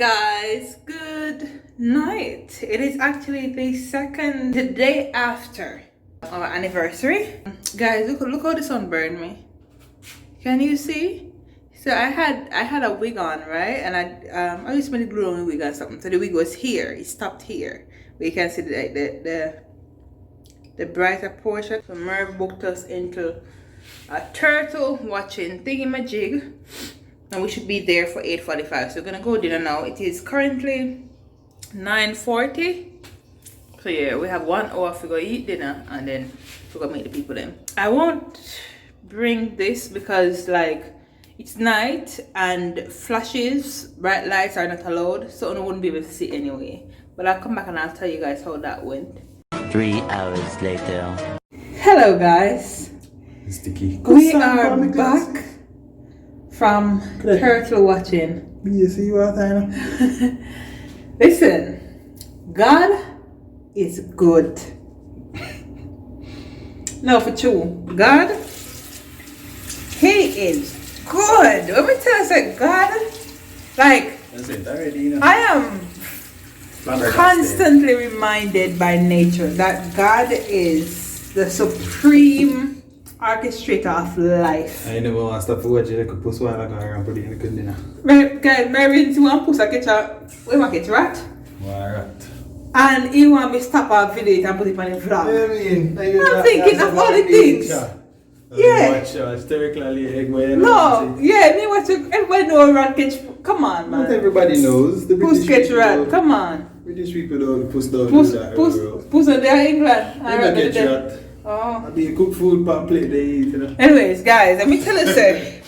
Guys, good night. It is actually the day after our anniversary. Guys, look how the sun burned me. Can you see? So I had a wig on, right? And I used to put glue on the wig or something. So the wig was here. It stopped here. But you can see the brighter portion. So Merv booked us into a turtle watching thingy-majig. And we should be there for 8:45. So we're gonna go dinner now. It is currently 9:40. So yeah, we have 1 hour to go eat dinner and then we're gonna meet the people then. I won't bring this because like it's night and flashes, bright lights are not allowed, so I wouldn't be able to see anyway. But I'll come back and I'll tell you guys how that went. 3 hours later. Hello guys. Sticky. We are back from turtle watching. Yes, you are there. Listen, God is good. No, for true. God, He is good. Let me tell you, say God, like, That's it already, you know. I am constantly reminded by nature that God is the supreme orchestrator of life. I never want to stop watching like a puss while I go around putting in the dinner. Right, guys, my rinse one puss I catch a rat. Why rat? And he want me to stop our video and put it on the vlog. I mean, I'm thinking of all the things. Yeah. Watch hysterically egg way. No, yeah, me watch everybody know rat catch. Come on, man. Not everybody knows. The Puss British catch rat. people- Come on. British people don't puss down Puss, do that. puss on there England. They don't get rat. Oh. I mean, cook food pan plate they eat, you know. Anyways, guys, let me tell you something.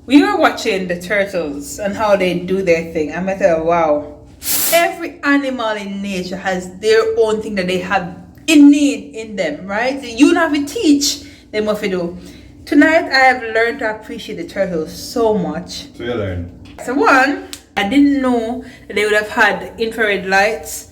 We were watching the turtles and how they do their thing. I'm gonna tell you, wow. Every animal in nature has their own thing that they have innate in them, right? You don't have to teach them what to do. Tonight, I have learned to appreciate the turtles so much. So you learn. So one, I didn't know that they would have had infrared lights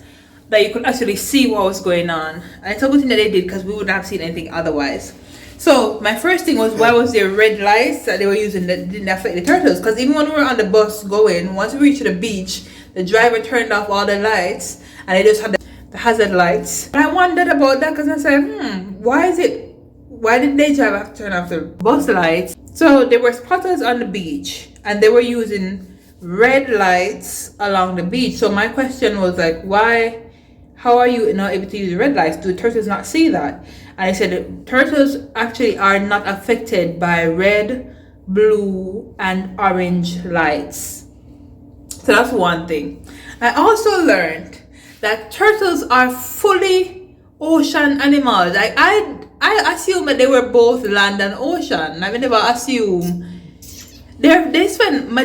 that you could actually see what was going on. And it's a good thing that they did because we wouldn't have seen anything otherwise. So my first thing was, why was there red lights that they were using that didn't affect the turtles? Because even when we were on the bus going, once we reached the beach, the driver turned off all the lights and they just had the hazard lights. And I wondered about that because I said, why did they drive have to turn off the bus lights? So there were spotters on the beach and they were using red lights along the beach. So my question was like, how are you not able to use red lights? Do turtles not see that? And I said, turtles actually are not affected by red, blue, and orange lights. So that's one thing. I also learned that turtles are fully ocean animals. I assumed that they were both land and ocean. I never assumed they spend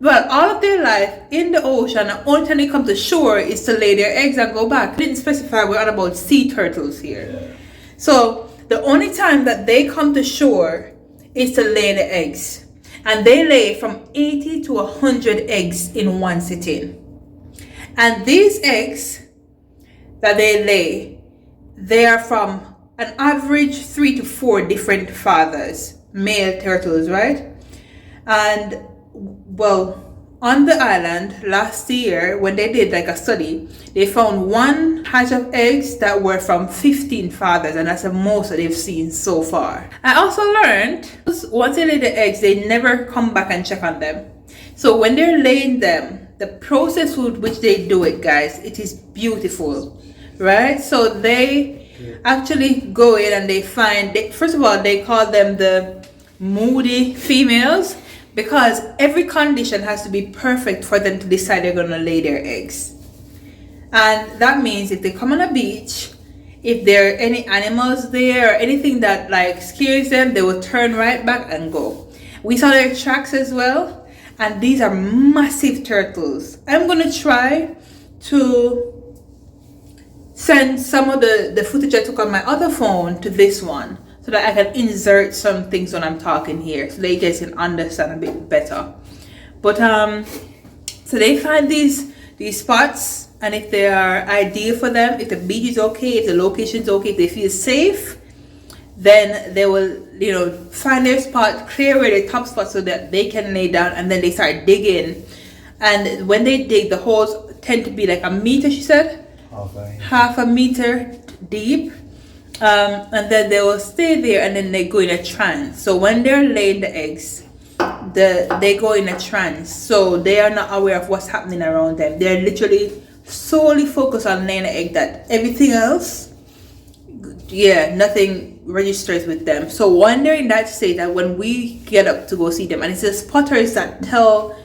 all of their life in the ocean, and only time they come to shore is to lay their eggs and go back. I didn't specify we're on about sea turtles here. Yeah. So the only time that they come to shore is to lay the eggs. And they lay from 80 to 100 eggs in one sitting. And these eggs that they lay, they are from an average 3 to 4 different fathers, male turtles, right? And well, on the island last year, when they did like a study, they found one hatch of eggs that were from 15 fathers, and that's the most that they've seen so far. I also learned once they lay the eggs, they never come back and check on them. So when they're laying them, the process with which they do it, guys, it is beautiful, right? So they actually go in and they find, first of all, they call them the moody females, because every condition has to be perfect for them to decide they're going to lay their eggs. And that means if they come on a beach, if there are any animals there or anything that like scares them, they will turn right back and go. We saw their tracks as well, and these are massive turtles. I'm going to try to send some of the footage I took on my other phone to this one, so that I can insert some things when I'm talking here, so that you guys can understand a bit better. But so they find these spots, and if they are ideal for them, if the beach is okay, if the location is okay, if they feel safe, then they will, find their spot, clear away the top spot so that they can lay down, and then they start digging And when they dig, the holes tend to be like a meter, she said, half a meter deep. And then they will stay there, and then they go in a trance. So when they're laying the eggs, they go in a trance. So they are not aware of what's happening around them. They're literally solely focused on laying the egg, that everything else, nothing registers with them. So when they're in that state, that when we get up to go see them, and it's the spotters that tell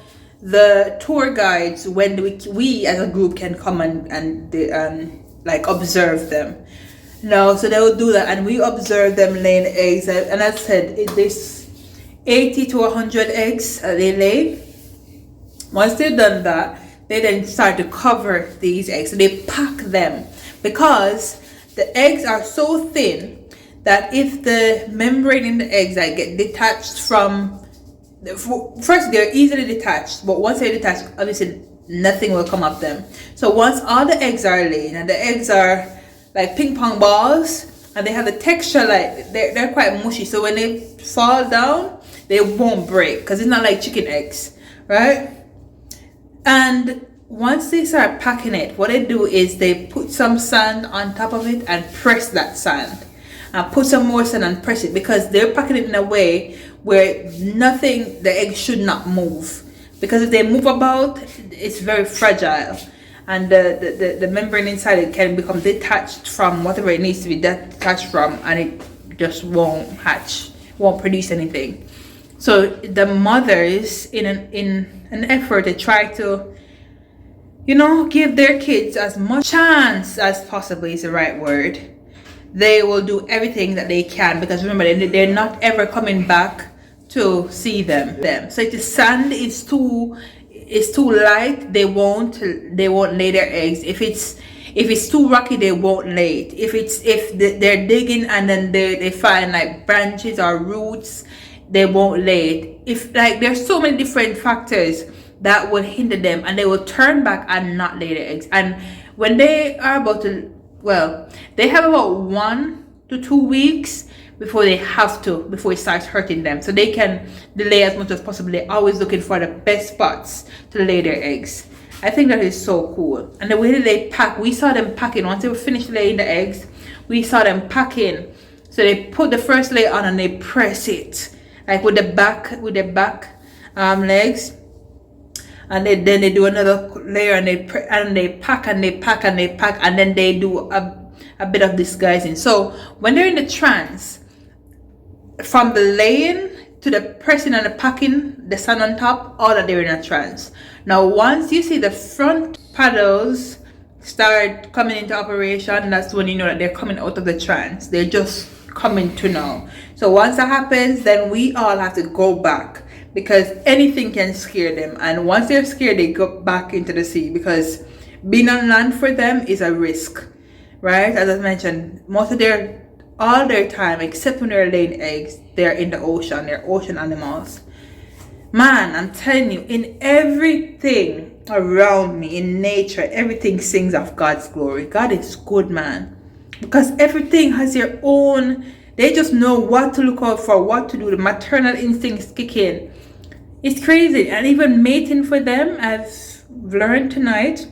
the tour guides when we as a group can come and like observe them. No, so they will do that, and we observe them laying eggs. And as I said, there's 80 to 100 eggs they lay. Once they've done that, they then start to cover these eggs. So they pack them, because the eggs are so thin that if the membrane in the eggs that get detached from, first they're easily detached, but once they're detached, obviously nothing will come up them. So once all the eggs are laid, and the eggs are like ping pong balls, and they have the texture, like they're quite mushy, so when they fall down they won't break, because it's not like chicken eggs, right? And once they start packing it, what they do is they put some sand on top of it and press that sand, and put some more sand and press it, because they're packing it in a way where the egg should not move, because if they move about, it's very fragile, and the membrane inside it can become detached from whatever it needs to be detached from, and it just won't hatch, won't produce anything. So the mothers, in an effort to try to, give their kids as much chance as possible, is the right word, they will do everything that they can, because remember, they're not ever coming back to see them. So if the sand is too light, they won't lay their eggs. If it's too rocky, they won't lay it. If they're digging and then they find like branches or roots, they won't lay it. If like there's so many different factors that will hinder them, and they will turn back and not lay their eggs. And when they are about to, they have about 1 to 2 weeks before it starts hurting them, so they can delay as much as possible. They're always looking for the best spots to lay their eggs. I think that is so cool. And the way that they pack, we saw them packing. Once they were finished laying the eggs, we saw them packing. So they put the first layer on and they press it, like with the back legs, and then they do another layer, and they pack, and then they do a bit of disguising. So when they're in the trance, from the laying to the pressing and the packing, the sand on top, all that they're in a trance. Now once you see the front paddles start coming into operation, that's when you know that they're coming out of the trance. They're just coming to now. So once that happens, then we all have to go back, because anything can scare them, and once they're scared, they go back into the sea, because being on land for them is a risk, right? As I mentioned, all their time, except when they're laying eggs, they're in the ocean. They're ocean animals. Man, I'm telling you, in everything around me, in nature, everything sings of God's glory. God is good, man, because everything has their own. They just know what to look out for, what to do. The maternal instincts kick in. It's crazy. And even mating for them, I've learned tonight,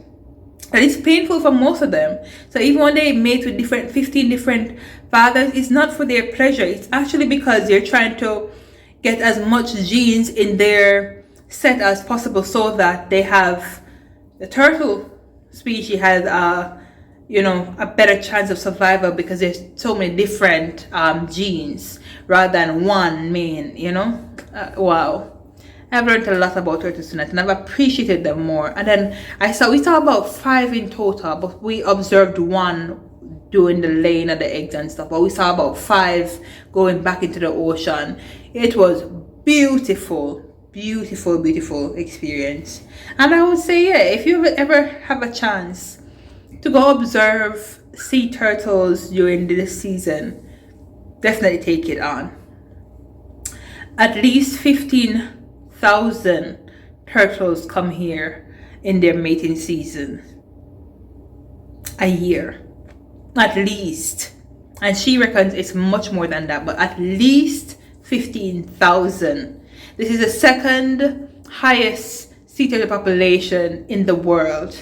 and it's painful for most of them. So even when they mate with 15 different fathers, it's not for their pleasure. It's actually because they're trying to get as much genes in their set as possible, so that they have, the turtle species has a better chance of survival, because there's so many different genes rather than one main. Wow. I've learned a lot about turtles tonight, and I've appreciated them more. And then we saw about 5 in total, but we observed 1 doing the laying of the eggs and stuff. But we saw about 5 going back into the ocean. It was beautiful experience. And I would say, if you ever have a chance to go observe sea turtles during this season, definitely take it on. At least 15,000 turtles come here in their mating season a year, at least. And she reckons it's much more than that, but at least 15,000. This is the second highest sea turtle population in the world.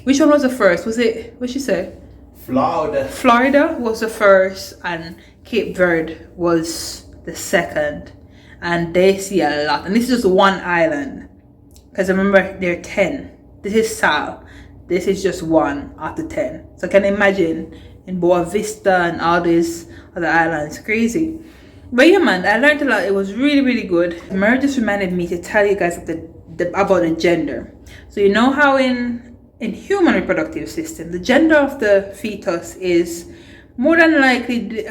Which one was the first? Was it, what she said? Florida was the first, and Cape Verde was the second. And they see a lot. And this is just one island. Because remember, there are 10. This is Sal. This is just one out of 10. So can you imagine in Boa Vista and all these other islands? Crazy. But yeah, man, I learned a lot. It was really, really good. Mary just reminded me to tell you guys about the gender. So you know how in human reproductive system, the gender of the fetus is more than likely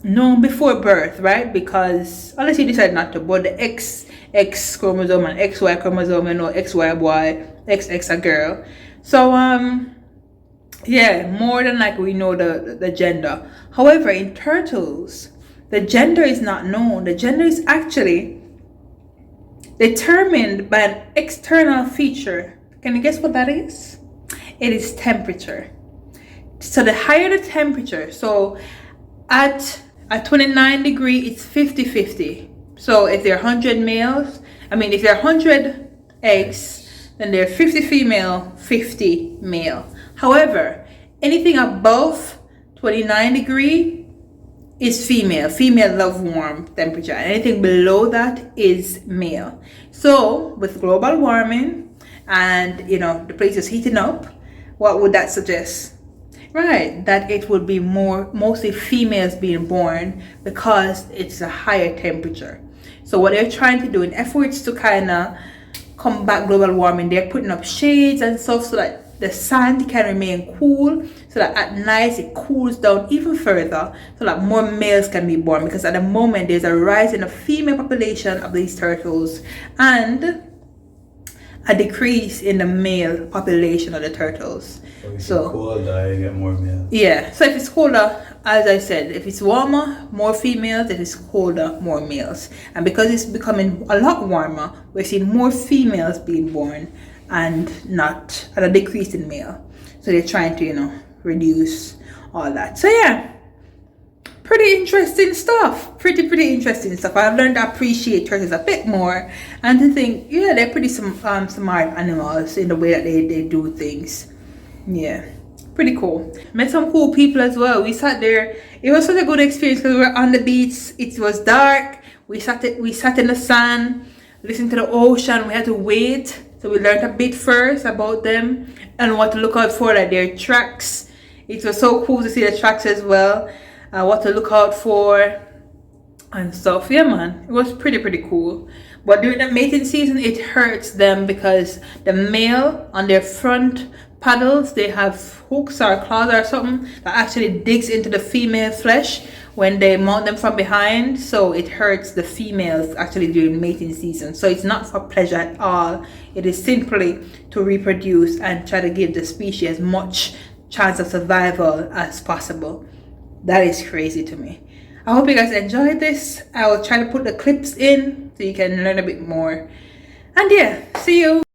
known before birth, right? Because unless you decide not to, but the XX chromosome and XY chromosome, you know, XY boy, XX a girl. So yeah, more than likely we know the gender. However, in turtles, the gender is not known. The gender is actually determined by an external feature. Can you guess what that is? It is temperature. So the higher the temperature, so at 29 degrees, it's 50-50. So if there are 100 males, if there are 100 eggs, then there are 50 female, 50 male. However, anything above 29 degrees is female. Female love warm temperature. Anything below that is male. So with global warming and the place is heating up, what would that suggest? Right, that it would be mostly females being born because it's a higher temperature. So what they're trying to do in efforts to kind of combat global warming, they're putting up shades and stuff so that the sand can remain cool, so that at night it cools down even further, so that more males can be born. Because at the moment there's a rise in the female population of these turtles and a decrease in the male population of the turtles. So colder, you get more males. Yeah, so if it's colder, as I said, if it's warmer, more females. If it's colder, more males. And because it's becoming a lot warmer, we're seeing more females being born and a decrease in male. So they're trying to reduce all that. So yeah, pretty interesting stuff. Pretty interesting stuff. I've learned to appreciate turtles a bit more and to think, yeah, they're pretty smart animals in the way that they do things. Yeah, pretty cool. Met some cool people as well. We sat there. It was such a good experience because we were on the beach. It was dark. We sat in the sun, listened to the ocean. We had to wait. So we learned a bit first about them and what to look out for, like their tracks. It was so cool to see the tracks as well. What to look out for and stuff. Yeah, man, it was pretty cool. But during the mating season, it hurts them because the male on their front paddles, they have hooks or claws or something that actually digs into the female flesh when they mount them from behind. So it hurts the females actually during mating season. So it's not for pleasure at all. It is simply to reproduce and try to give the species as much chance of survival as possible. That is crazy to me. I hope you guys enjoyed this. I will try to put the clips in so you can learn a bit more. And yeah, see you.